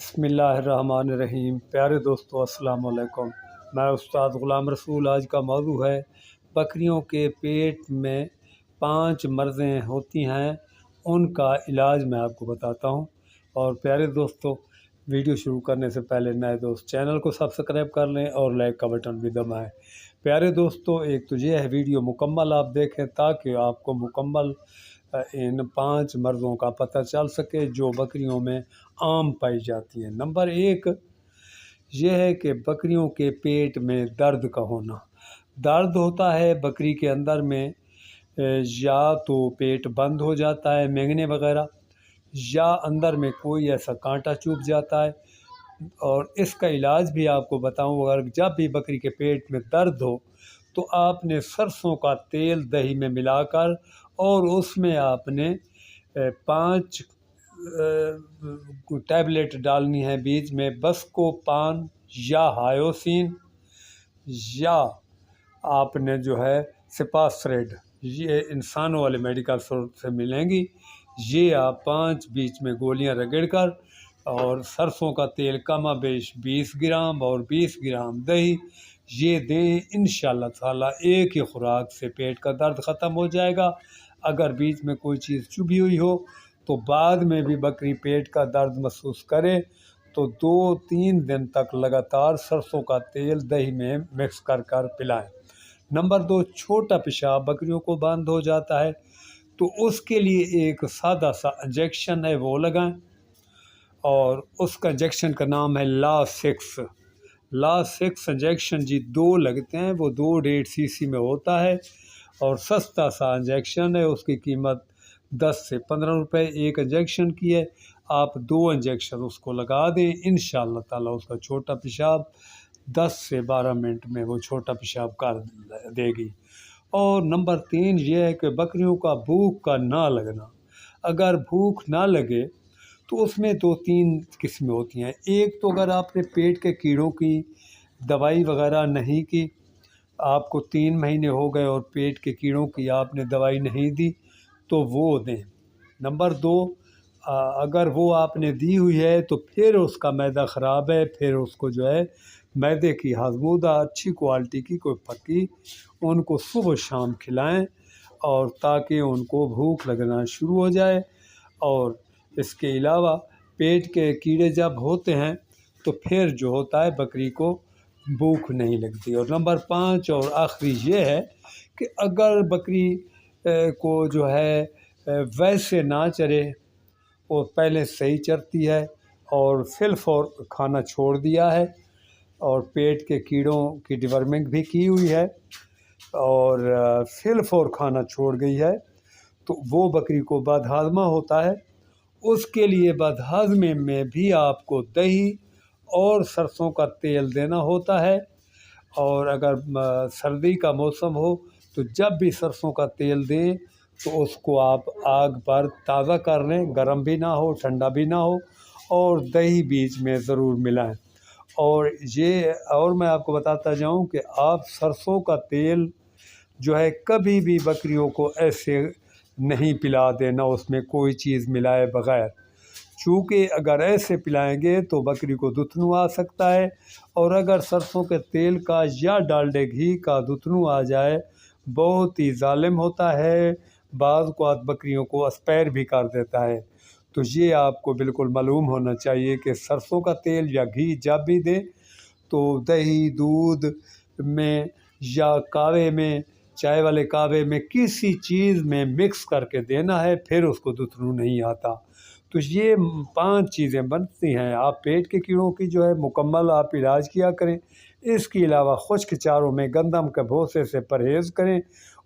बिस्मिल्लाहिर्रहमानिर्रहीम। प्यारे दोस्तों, अस्सलाम वालेकुम। मैं उस्ताद ग़ुलाम रसूल। आज का मौजू है बकरियों के पेट में 5 मर्ज़ें होती हैं, उनका इलाज मैं आपको बताता हूं। और प्यारे दोस्तों, वीडियो शुरू करने से पहले नए दोस्त चैनल को सब्सक्राइब कर लें और लाइक का बटन भी दबाएं। प्यारे दोस्तों, एक तो ये है वीडियो मुकम्मल आप देखें ताकि आपको मुकम्मल इन 5 मर्ज़ों का पता चल सके जो बकरियों में आम पाई जाती हैं। नंबर 1 ये है कि बकरियों के पेट में दर्द का होना। दर्द होता है बकरी के अंदर में, या तो पेट बंद हो जाता है मेंगने वगैरह, या अंदर में कोई ऐसा कांटा चुभ जाता है। और इसका इलाज भी आपको बताऊं, अगर जब भी बकरी के पेट में दर्द हो तो आपने सरसों का तेल दही में मिलाकर और उसमें आपने 5 टैबलेट डालनी है बीच में, बस्कोपान या हायोसिन, या आपने जो है सिपास्रेड, ये इंसानों वाले मेडिकल स्टोर से मिलेंगी। ये आप 5 बीच में गोलियां रगड़कर और सरसों का तेल कमाबेश 20 ग्राम और 20 ग्राम दही ये दें। इंशाअल्लाह ताला एक ही खुराक से पेट का दर्द ख़त्म हो जाएगा। अगर बीच में कोई चीज़ चुभी हुई हो तो बाद में भी बकरी पेट का दर्द महसूस करे तो 2-3 दिन तक लगातार सरसों का तेल दही में मिक्स कर कर पिलाएं। नंबर 2, छोटा पेशाब बकरियों को बंद हो जाता है तो उसके लिए एक सादा सा इंजेक्शन है वो लगाएं, और उसका इंजेक्शन का नाम है ला 6 इंजेक्शन जी 2 लगते हैं, वो 2.5 सीसी में होता है और सस्ता सा इंजेक्शन है। उसकी कीमत 10 से 15 रुपए एक इंजेक्शन की है। आप 2 इंजेक्शन उसको लगा दें, इंशाअल्लाह ताला उसका छोटा पेशाब 10 से 12 मिनट में वो छोटा पेशाब कर देगी। और नंबर 3 ये है कि बकरियों का भूख का ना लगना। अगर भूख ना लगे तो उसमें 2-3 किस्में होती हैं। एक तो अगर आपने पेट के कीड़ों की दवाई वगैरह नहीं की, आपको 3 महीने हो गए और पेट के कीड़ों की आपने दवाई नहीं दी तो वो दें। नंबर 2, अगर वो आपने दी हुई है तो फिर उसका मैदा ख़राब है, फिर उसको जो है मैदे की हज़मूदा अच्छी क्वालिटी की कोई पक्की उनको सुबह शाम खिलाएं, और ताकि उनको भूख लगना शुरू हो जाए। और इसके अलावा पेट के कीड़े जब होते हैं तो फिर जो होता है बकरी को भूख नहीं लगती। और नंबर 5 और आखिरी ये है कि अगर बकरी को जो है वैसे ना चरे, वो पहले सही चरती है और फिलफोर खाना छोड़ दिया है और पेट के कीड़ों की डिवर्मिंग भी की हुई है और फिलफोर खाना छोड़ गई है, तो वो बकरी को बदहाज़मा होता है। उसके लिए बदहाज़मे में भी आपको दही और सरसों का तेल देना होता है। और अगर सर्दी का मौसम हो तो जब भी सरसों का तेल दें तो उसको आप आग पर ताज़ा कर लें, गर्म भी ना हो ठंडा भी ना हो, और दही बीच में ज़रूर मिलाएं। और मैं आपको बताता जाऊं कि आप सरसों का तेल जो है कभी भी बकरियों को ऐसे नहीं पिला देना उसमें कोई चीज़ मिलाए बगैर, चूँकि अगर ऐसे पिलाएंगे तो बकरी को दुतनू आ सकता है, और अगर सरसों के तेल का या डालडे घी का दुतनू आ जाए बहुत ही जालिम होता है, बाज़ औक़ात बकरियों को अस्पैर भी कर देता है। तो ये आपको बिल्कुल मालूम होना चाहिए कि सरसों का तेल या घी जब भी दें तो दही दूध में या कावे में, चाय वाले कावे में, किसी चीज़ में मिक्स करके देना है, फिर उसको दुतनू नहीं आता। तो ये 5 चीज़ें बनती हैं। आप पेट के कीड़ों की जो है मुकम्मल आप इलाज किया करें। इसके अलावा खुश्क चारों में गंदम के भूसे से परहेज़ करें।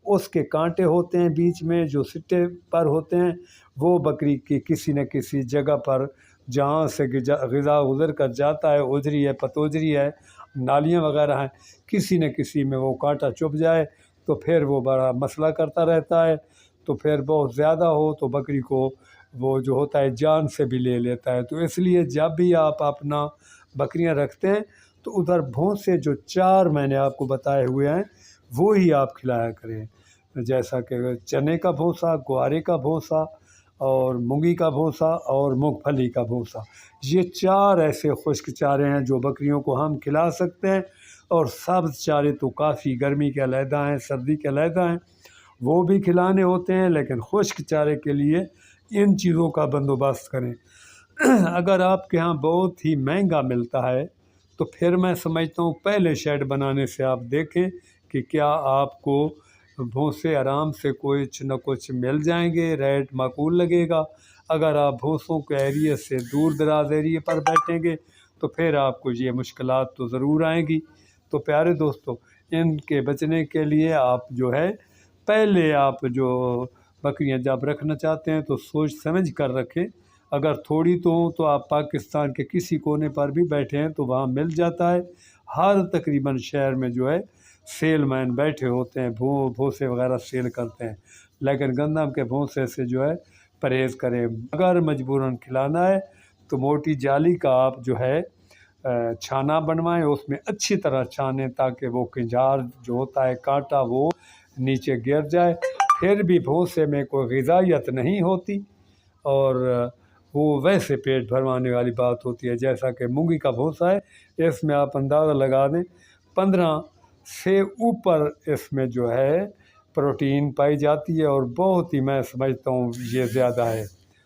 उसके कांटे होते हैं बीच में जो सिट्टे पर होते हैं, वो बकरी की किसी न किसी जगह पर जहाँ से ग़िज़ा गुज़र कर जाता है, उजरी है, पतोजरी है, नालियाँ वगैरह हैं, किसी न किसी में वो कांटा चुभ जाए तो फिर वो बड़ा मसला करता रहता है। तो फिर बहुत ज़्यादा हो तो बकरी को वो जो होता है जान से भी ले लेता है। तो इसलिए जब भी आप अपना बकरियां रखते हैं तो उधर भूसे जो 4 मैंने आपको बताए हुए हैं वो ही आप खिलाया करें, जैसा कि चने का भूसा, ग्वारे का भूसा اور مونگی کا بھوسا اور مونگ پھلی کا بھوسا، یہ 4 ایسے خشک چارے ہیں جو بکریوں کو ہم کھلا سکتے ہیں۔ اور سبز چارے تو کافی گرمی کے علیحدہ ہیں، سردی کے علیحدہ ہیں، وہ بھی کھلانے ہوتے ہیں، لیکن خشک چارے کے لیے ان چیزوں کا بندوبست کریں۔ اگر آپ کے ہاں بہت ہی مہنگا ملتا ہے تو پھر میں سمجھتا ہوں پہلے شیڈ بنانے سے آپ دیکھیں کہ کیا آپ کو بھوسے آرام سے کچھ نہ کچھ مل جائیں گے، ریٹ معقول لگے گا۔ اگر آپ بھوسوں کے ایریے سے دور دراز ایریے پر بیٹھیں گے تو پھر آپ کو یہ مشکلات تو ضرور آئیں گی۔ تو پیارے دوستو، ان کے بچنے کے لیے آپ جو ہے پہلے آپ جو بکریاں جب رکھنا چاہتے ہیں تو سوچ سمجھ کر رکھیں۔ اگر تھوڑی تو ہوں تو آپ پاکستان کے کسی کونے پر بھی بیٹھے ہیں تو وہاں مل جاتا ہے۔ ہر تقریباً شہر میں جو ہے سیل مین بیٹھے ہوتے ہیں، بھوسے وغیرہ سیل کرتے ہیں، لیکن گندم کے بھوسے سے جو ہے پرہیز کریں۔ اگر مجبوراً کھلانا ہے تو موٹی جالی کا آپ جو ہے چھانا بنوائیں، اس میں اچھی طرح چھانیں تاکہ وہ کنجار جو ہوتا ہے کانٹا وہ نیچے گر جائے۔ پھر بھی بھوسے میں کوئی غذائیت نہیں ہوتی اور وہ ویسے پیٹ بھروانے والی بات ہوتی ہے جیسا کہ مونگی کا بھوسا ہے۔ اس میں آپ اندازہ لگا دیں 15 سے اوپر اس میں جو ہے پروٹین پائی جاتی ہے، اور بہت ہی میں سمجھتا ہوں یہ زیادہ ہے۔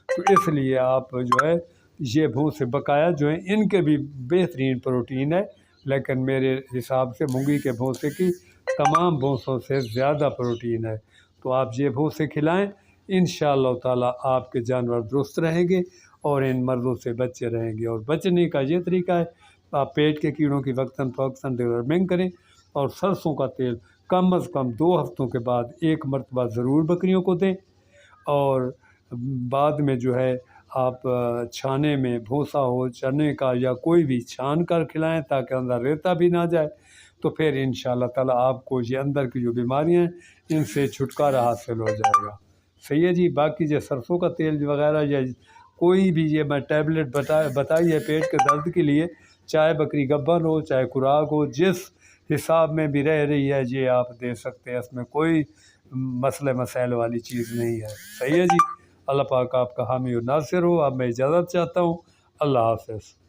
تو اس لیے آپ جو ہے یہ بھوسے بقایا جو ہیں ان کے بھی بہترین پروٹین ہے، لیکن میرے حساب سے مونگی کے بھوسے کی تمام بھوسوں سے زیادہ پروٹین ہے۔ تو آپ یہ بھوسے کھلائیں، انشاءاللہ تعالیٰ آپ کے جانور درست رہیں گے اور ان مرضوں سے بچے رہیں گے۔ اور بچنے کا یہ طریقہ ہے، آپ پیٹ کے کیڑوں کی وقتاً فوقتاً ڈیورمنگ کریں، اور سرسوں کا تیل کم از کم 2 ہفتوں کے بعد 1 مرتبہ ضرور بکریوں کو دیں، اور بعد میں جو ہے آپ چھانے میں بھوسا ہو چنے کا یا کوئی بھی چھان کر کھلائیں تاکہ اندر ریتا بھی نہ جائے۔ تو پھر انشاءاللہ تعالیٰ آپ کو یہ اندر کی جو بیماریاں ہیں ان سے چھٹکارا حاصل ہو جائے گا۔ صحیح ہے جی۔ باقی جو سرسوں کا تیل وغیرہ یا کوئی بھی یہ میں ٹیبلٹ بتائی ہے پیٹ کے درد کے لیے، چاہے بکری گبن ہو چاہے خوراک ہو، جس حساب میں بھی رہ رہی ہے یہ آپ دے سکتے ہیں، اس میں کوئی مسئلہ مسائل والی چیز نہیں ہے۔ صحیح ہے جی۔ اللہ پاک آپ کا حامی و ناصر ہو۔ اب میں اجازت چاہتا ہوں۔ اللہ حافظ۔